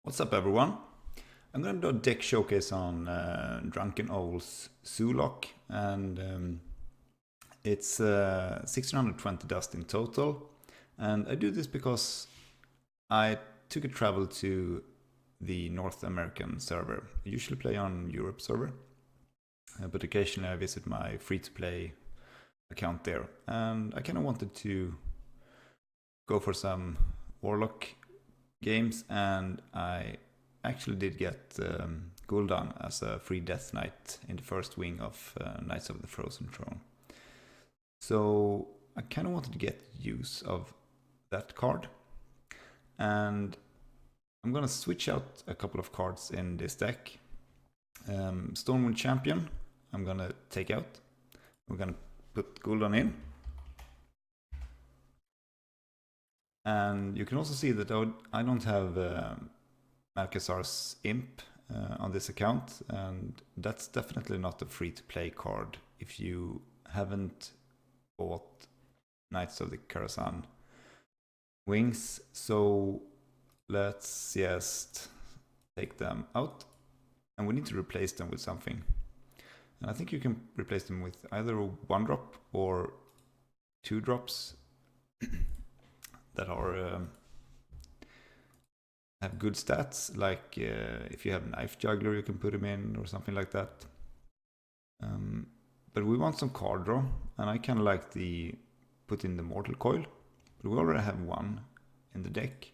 What's up, everyone? I'm going to do a deck showcase on Drunk3n0wl's ZooLock, and it's 1620 dust in total. And I do this because I took a travel to the North American server. I usually play on Europe server, but occasionally I visit my free-to-play account there. And I kind of wanted to go for some Warlock games, and I actually did get Gul'dan as a free Death Knight in the first wing of Knights of the Frozen Throne. So I kind of wanted to get use of that card, and I'm gonna switch out a couple of cards in this deck. Stormwind Champion I'm gonna take out. We're gonna put Gul'dan in. And you can also see that I don't have Malchezaar's Imp on this account, and that's definitely not a free-to-play card if you haven't bought Knights of the Karazhan wings. So let's just take them out, and we need to replace them with something. And I think you can replace them with either a 1-drop or 2 drops that are have good stats, like if you have Knife Juggler you can put him in or something like that. But we want some card draw, and I kind of like the put in the Mortal Coil, but we already have one in the deck.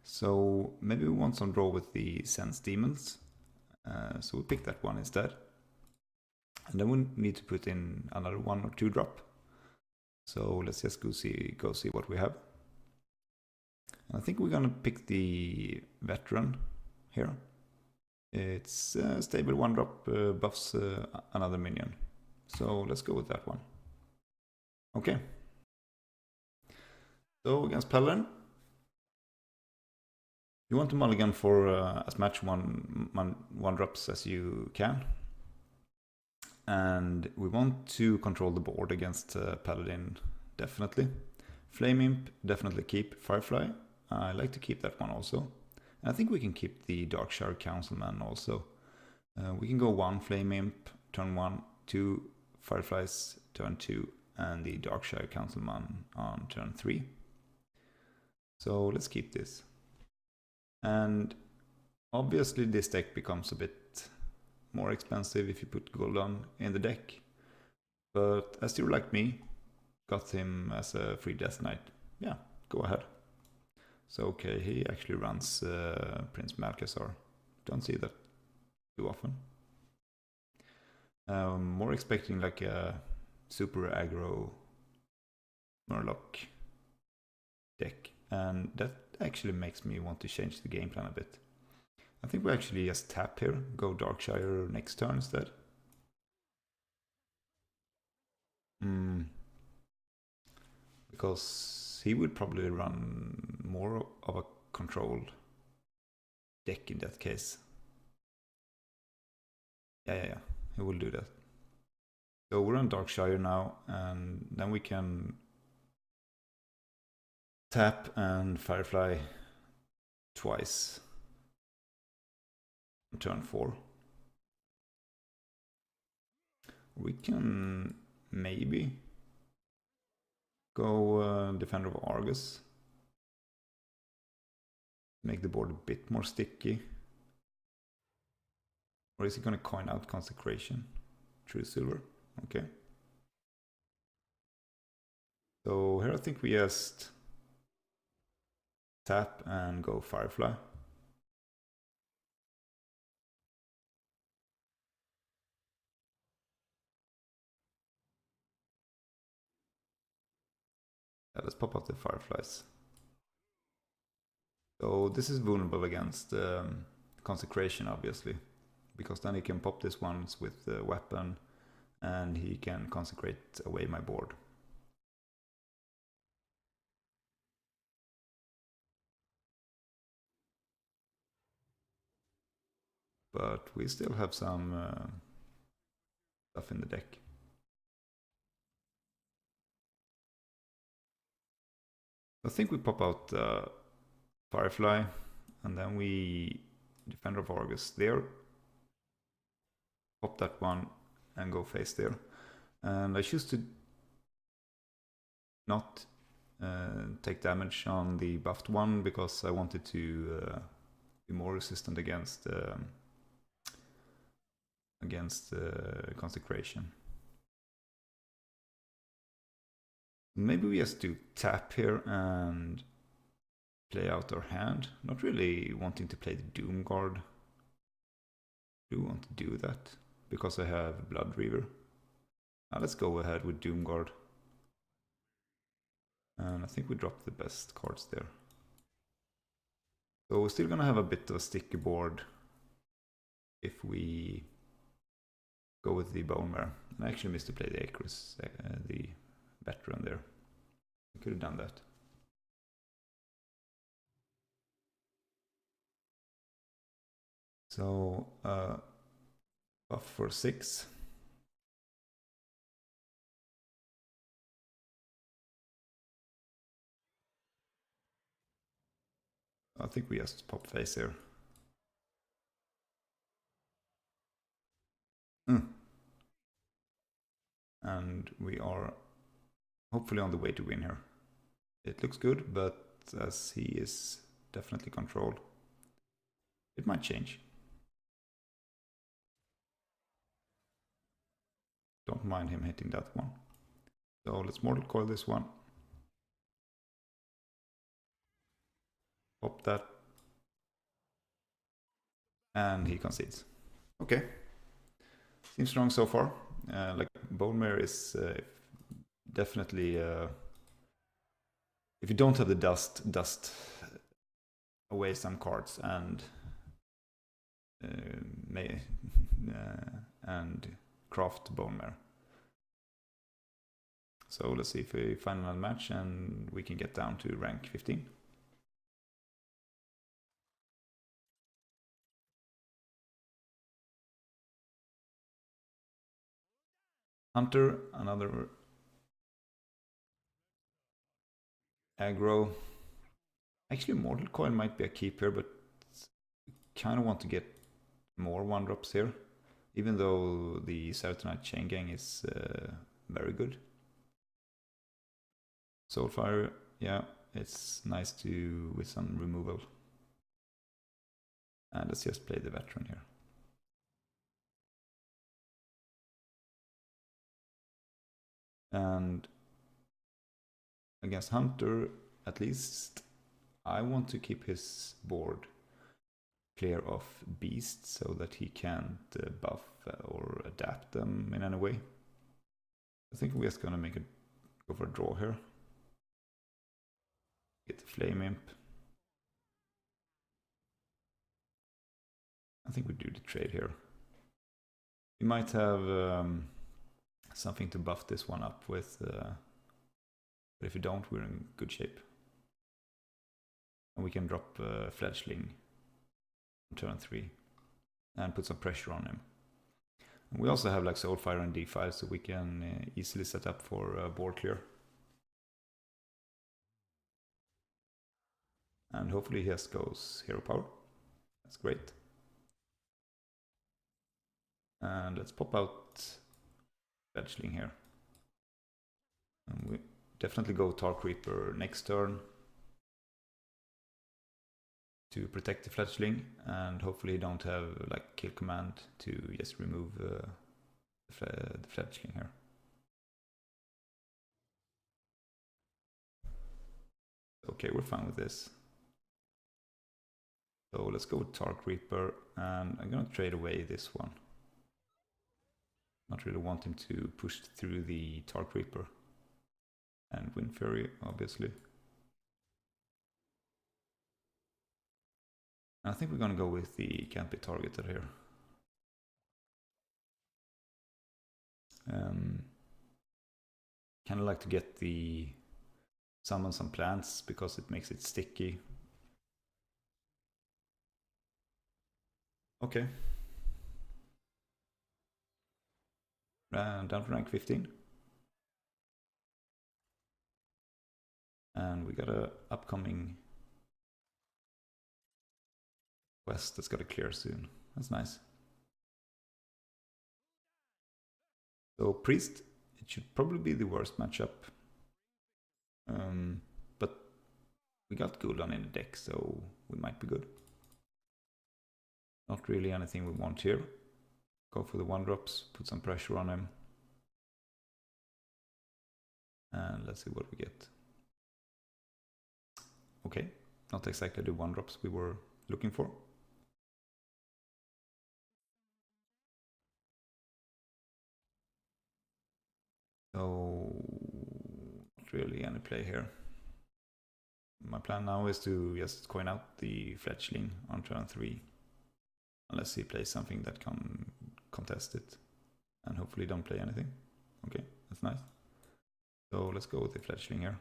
So maybe we want some draw with the Sense Demons, so we pick that one instead. And then we need to put in another 1 or 2 drop. So let's just go see what we have. I think we're gonna pick the Veteran here. It's stable 1-drop, buffs another minion. So let's go with that one. Okay. So against Paladin, you want to mulligan for as much 1-drops as you can. And we want to control the board against Paladin, definitely. Flame Imp, definitely keep. Firefly, I like to keep that one also. And I think we can keep the Darkshire Councilman also. We can go 1 Flame Imp, turn 1, 2 Fireflies, turn 2, and the Darkshire Councilman on turn 3. So let's keep this. And obviously this deck becomes a bit more expensive if you put Gul'dan in the deck. But as you like me, got him as a free Death Knight. Yeah, go ahead. So okay, he actually runs Prince Malchezaar. Don't see that too often. More expecting like a super aggro Murloc deck, and that actually makes me want to change the game plan a bit. I think we actually just tap here, go Darkshire next turn instead. Because he would probably run more of a controlled deck in that case. Yeah, he will do that. So we're on Darkshire now, and then we can tap and Firefly twice on turn 4. We can maybe go Defender of Argus. Make the board a bit more sticky. Or is he going to coin out Consecration? True Silver. Okay. So here I think we just tap and go Firefly. Yeah, let's pop out the Fireflies. So this is vulnerable against Consecration, obviously, because then he can pop this once with the weapon and he can consecrate away my board. But we still have some stuff in the deck. I think we pop out Firefly and then we Defender of Argus there. Pop that one and go face there. And I choose to not take damage on the buffed one because I wanted to be more resistant against Consecration. Maybe we just do tap here and play out our hand. Not really wanting to play the Doom Guard. I do want to do that because I have Blood Reaver. Now let's go ahead with Doom Guard. And I think we dropped the best cards there. So we're still gonna have a bit of a sticky board if we go with the Bone Mare. And I actually missed to play the Acris, the veteran there. I could have done that. So buff for 6. I think we just pop face here. And we are hopefully on the way to win here. It looks good, but as he is definitely controlled, it might change. Don't mind him hitting that one. So let's Mortal Coil this one. Pop that. And he concedes. Okay. Seems strong so far. Like Bone Mare is definitely... if you don't have the dust away some cards and craft Bone Mare. So let's see if we find another match and we can get down to rank 15. Hunter, another aggro. Actually, Mortal Coil might be a keeper, but kind of want to get more 1-drops here, even though the Serotonite Chain Gang is very good. Soulfire, yeah, it's nice to with some removal. And let's just play the veteran here. And against Hunter, at least, I want to keep his board clear of beasts so that he can't buff or adapt them in any way. I think we're just gonna go for a draw here. Get the Flame Imp. I think we do the trade here. We might have something to buff this one up with, but if we don't, we're in good shape. And we can drop Fledgling on turn 3 and put some pressure on him. And we also have like Soulfire and D5, so we can easily set up for board clear. And hopefully he just goes Hero Power. That's great. And let's pop out Fledgling here. And we definitely go Tark Reaper next turn to protect the Fledgling, and hopefully don't have like kill command to just remove the Fledgling here. Okay, we're fine with this. So let's go with Tark Reaper, and I'm gonna trade away this one. Not really want him to push through the Tark Reaper. And Wind Fury, obviously. I think we're gonna go with the can't be targeted here. Kind of like to get the summon some plants because it makes it sticky. Okay. Down to rank 15. And we got a upcoming quest that's got to clear soon. That's nice. So Priest, it should probably be the worst matchup. But we got Gul'dan in the deck, so we might be good. Not really anything we want here. Go for the 1-drops, put some pressure on him. And let's see what we get. Okay, not exactly the 1-drops we were looking for. So, not really any play here. My plan now is to just coin out the fletchling on turn 3. Unless he plays something that can contest it. And hopefully don't play anything. Okay, that's nice. So let's go with the fletchling here.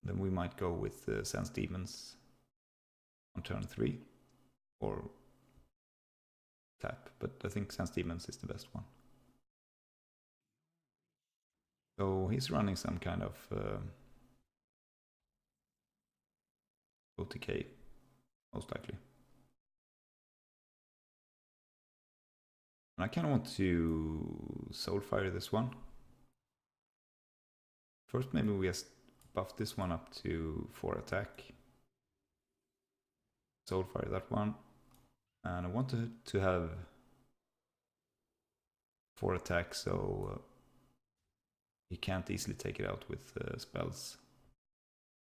Then we might go with Sense Demons on turn 3. Or tap, but I think Sense Demons is the best one. So he's running some kind of OTK, most likely. And I kind of want to Soulfire this one. First maybe we just buff this one up to 4 attack. Soulfire that one. And I want to have 4 attack, so he can't easily take it out with spells.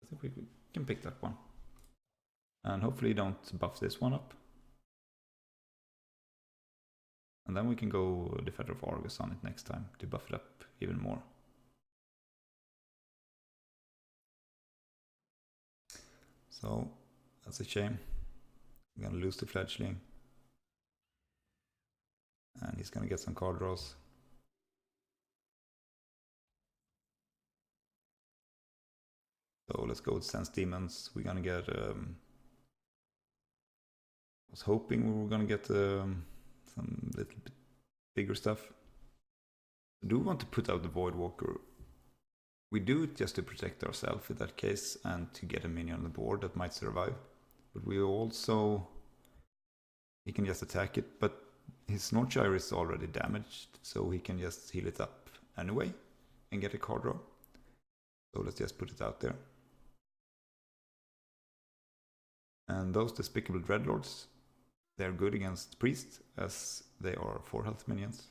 I think we can pick that one. And hopefully don't buff this one up. And then we can go Defender of Argus on it next time to buff it up even more. So that's a shame. I'm gonna lose the fledgling. And he's gonna get some card draws. So let's go with Sense Demons. We're gonna get I was hoping we were gonna get some little bit bigger stuff. I do want to put out the Voidwalker. We do it just to protect ourselves in that case and to get a minion on the board that might survive. But we also, he can just attack it, but his Northshire is already damaged, so he can just heal it up anyway and get a card draw. So let's just put it out there. And those Despicable Dreadlords, they're good against Priest, as they are 4 health minions.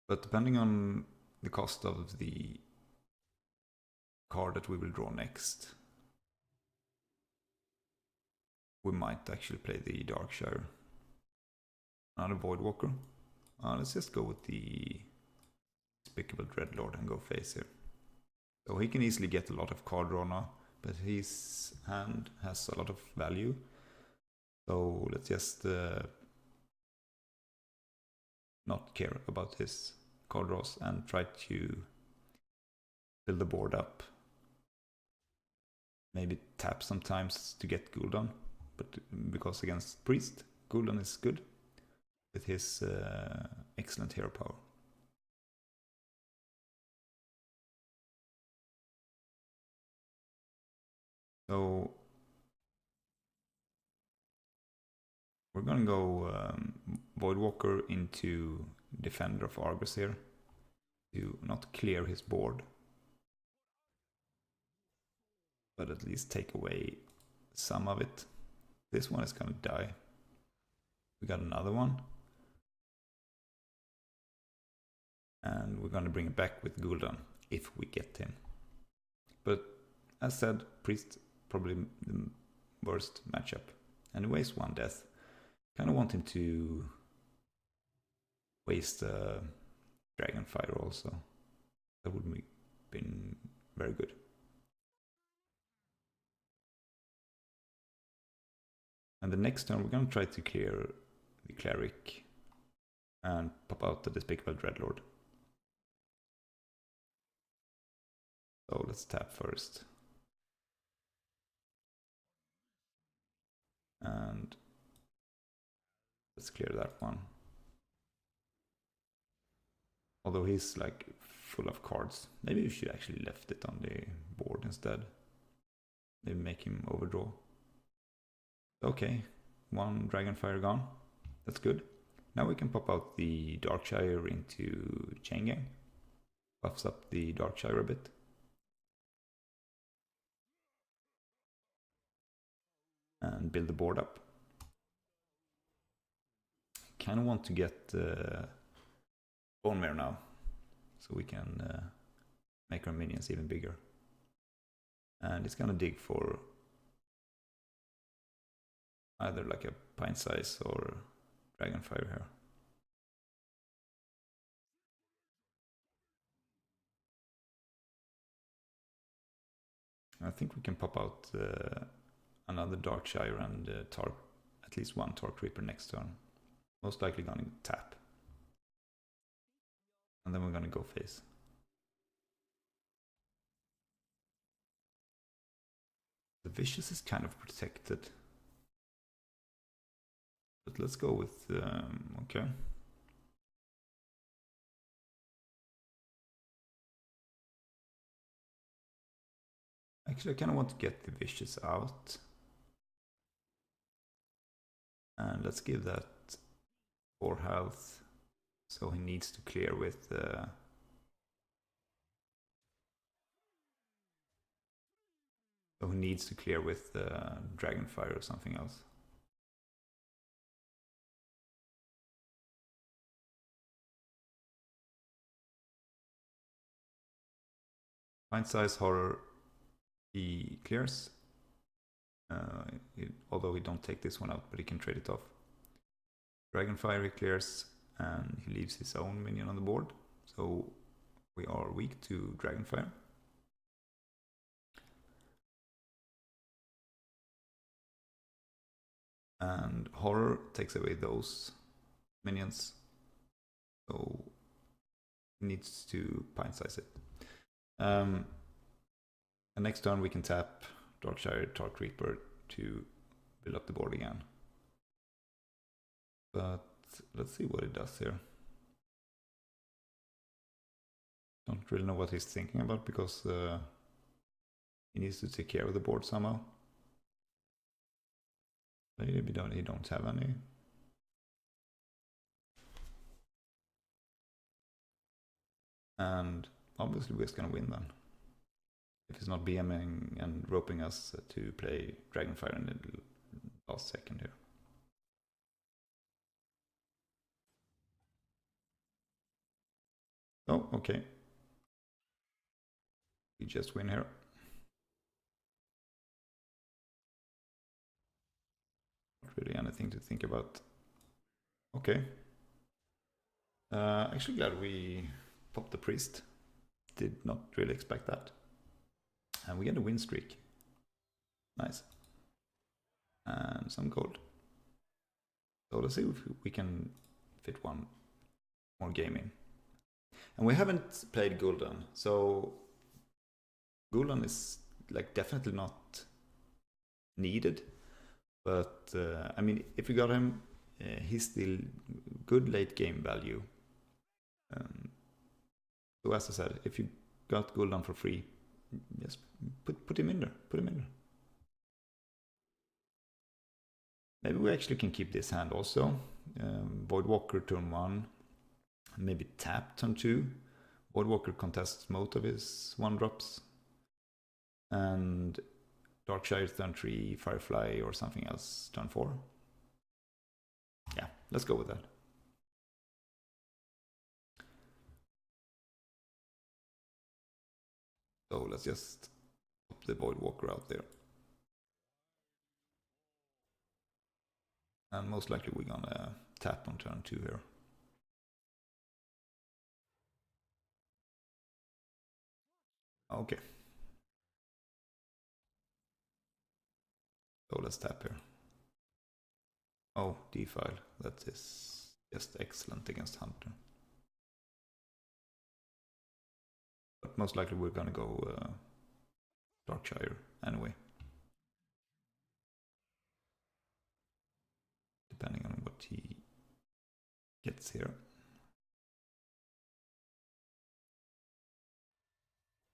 But depending on the cost of the card that we will draw next, we might actually play the Darkshire. Another Voidwalker. Let's just go with the Despicable Dreadlord and go face here. So he can easily get a lot of card draw now, but his hand has a lot of value. So let's just not care about his card draws and try to build the board up. Maybe tap sometimes to get Gul'dan, but because against Priest, Gul'dan is good with his excellent hero power. So we're gonna go Voidwalker into Defender of Argus here to not clear his board, but at least take away some of it. This one is gonna die. We got another one. And we're gonna bring it back with Gul'dan if we get him. But as said, Priest probably the worst matchup. And he wastes 1 death. Kinda want him to waste Dragonfire also. That would have been very good. And the next turn we're gonna try to clear the Cleric and pop out the Despicable Dreadlord. So let's tap first. And let's clear that one. Although he's like full of cards. Maybe we should actually left it on the board instead. Maybe make him overdraw. Okay, one Dragonfire gone. That's good. Now we can pop out the Darkshire into Chain Gang. Buffs up the Darkshire a bit. And build the board up. Kind of want to get Bone Mare now, so we can make our minions even bigger. And it's gonna dig for either like a Pint Size or Dragonfire here. I think we can pop out another Darkshire and at least one Torque Reaper next turn. Most likely gonna tap. And then we're gonna go face. The Vicious is kind of protected. But let's go with, okay. Actually, I kind of want to get the Vicious out. And let's give that 4 health. So he needs to clear with... so he needs to clear with Dragonfire or something else. Pint Size Horror, he clears. Although he don't take this one out, but he can trade it off. Dragonfire he clears, and he leaves his own minion on the board. So we are weak to Dragonfire. And Horror takes away those minions. So he needs to Pint Size it. And next turn we can tap Darkshire, Torque Reaper to build up the board again. But let's see what it does here. Don't really know what he's thinking about because he needs to take care of the board somehow. Maybe he don't have any. And obviously we're just gonna win then. If he's not BMing and roping us to play Dragonfire in the last second here. Oh, okay. We just win here. Not really anything to think about. Okay. Actually glad we popped the Priest. Did not really expect that. And we get a win streak. Nice. And some gold. So let's see if we can fit one more game in. And we haven't played Gul'dan, so Gul'dan is like definitely not needed. But I mean, if you got him, he's still good late game value. So as I said, if you got Gul'dan for free, just put him in there. Put him in there. Maybe we actually can keep this hand also. Voidwalker turn 1. Maybe tap turn 2. Voidwalker contests most of his 1-drops. And Darkshire turn 3, Firefly or something else turn 4. Yeah, let's go with that. So let's just pop the Voidwalker out there. And most likely we're gonna tap on turn 2 here. Okay. So let's tap here. Oh, D-file. That is just excellent against Hunter. But most likely we're gonna go Darkshire anyway. Depending on what he gets here.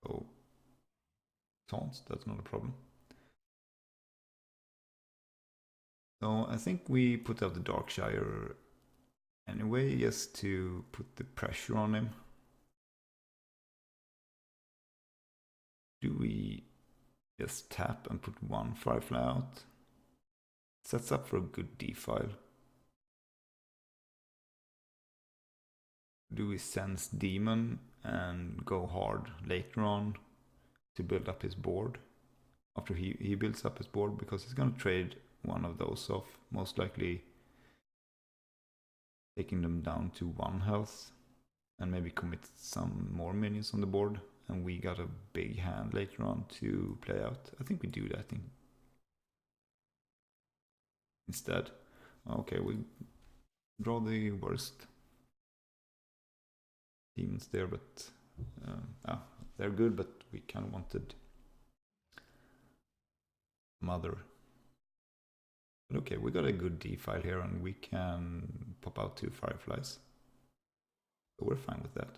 So taunts, that's not a problem. So I think we put out the Darkshire anyway, just to put the pressure on him. Do we just tap and put one Firefly out? Sets up for a good D-file. Do we sense Demon and go hard later on to build up his board? After he builds up his board, because he's going to trade one of those off, most likely taking them down to 1 health and maybe commit some more minions on the board, and we got a big hand later on to play out. I think we do that instead. Okay, we draw the worst demons there, but they're good, but we kind of wanted Mother. But okay, we got a good D-file here, and we can pop out 2 Fireflies. So we're fine with that.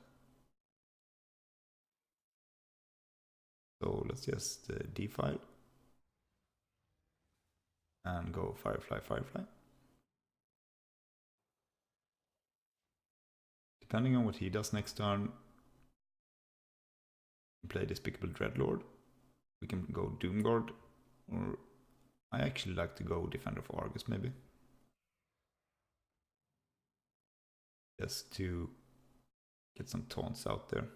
So let's just D-file and go Firefly, Firefly. Depending on what he does next turn, play Despicable Dreadlord. We can go Doomguard, or I actually like to go Defender of Argus maybe. Just to get some taunts out there.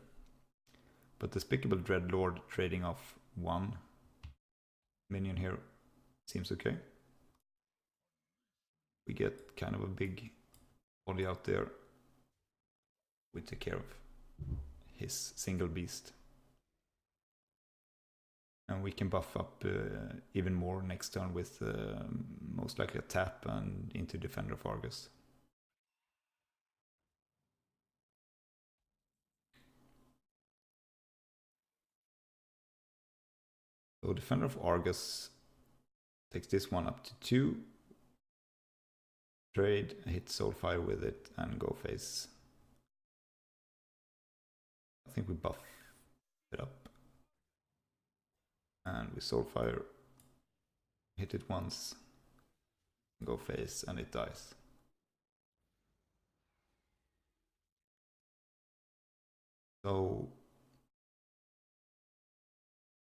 But Despicable Dreadlord trading off 1 minion here seems okay. We get kind of a big body out there. We take care of his single beast. And we can buff up even more next turn with most likely a tap and into Defender of Argus. So Defender of Argus takes this one up to 2. Trade, hit Soulfire with it, and go face. I think we buff it up. And we Soulfire, hit it once, go face, and it dies. So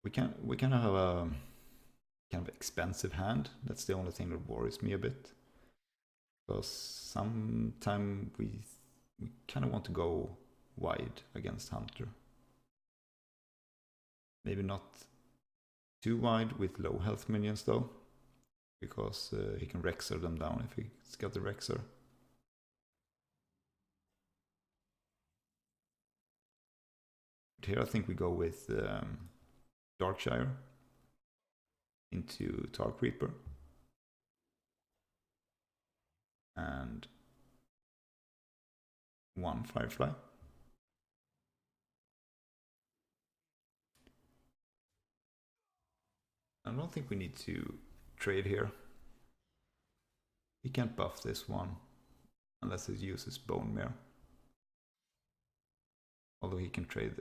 we can have a kind of expensive hand. That's the only thing that worries me a bit. Because sometimes we kind of want to go wide against Hunter. Maybe not too wide with low health minions though, because he can Rexer them down if he's got the Rexer. But here I think we go with Darkshire into Tark Reaper. And 1 Firefly. I don't think we need to trade here. He can't buff this one unless he uses Bone Mare. Although he can trade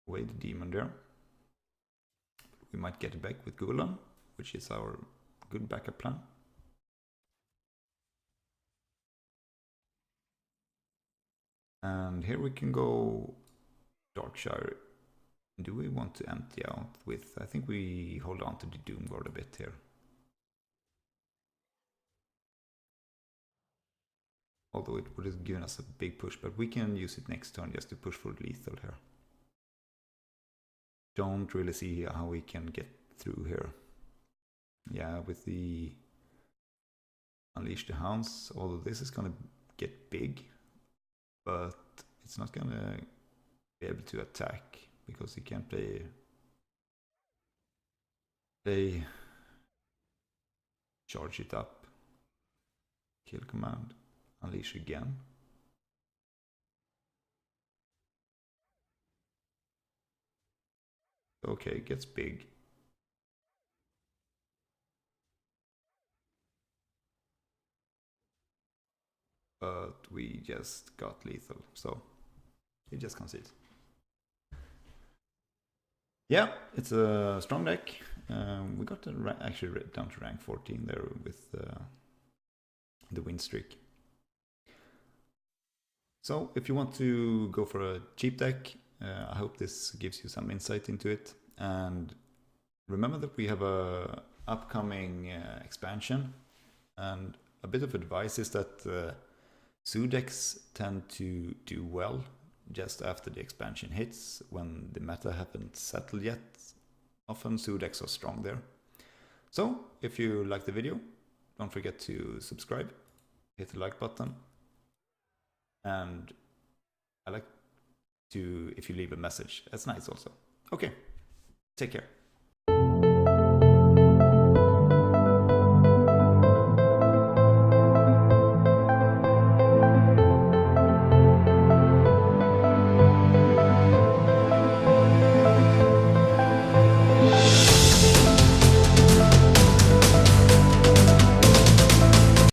away the demon there. We might get it back with Gulan, which is our good backup plan. And here we can go Darkshire. Do we want to empty out with... I think we hold on to the Doomguard a bit here. Although it would have given us a big push, but we can use it next turn just to push for lethal here. Don't really see how we can get through here. Yeah, with the Unleash the Hounds, although this is going to get big, but it's not going to be able to attack because he can't play charge it up, kill command, unleash again. Okay, it gets big. But we just got lethal, so he just concedes. Yeah, it's a strong deck. We got actually down to rank 14 there with the win streak. So if you want to go for a cheap deck, I hope this gives you some insight into it. And remember that we have a upcoming expansion, and a bit of advice is that Zoo decks tend to do well just after the expansion hits, when the meta haven't settled yet. Often Zoo decks are strong there. So if you like the video, don't forget to subscribe, hit the like button, and I like to if you leave a message. That's nice also. Okay, take care.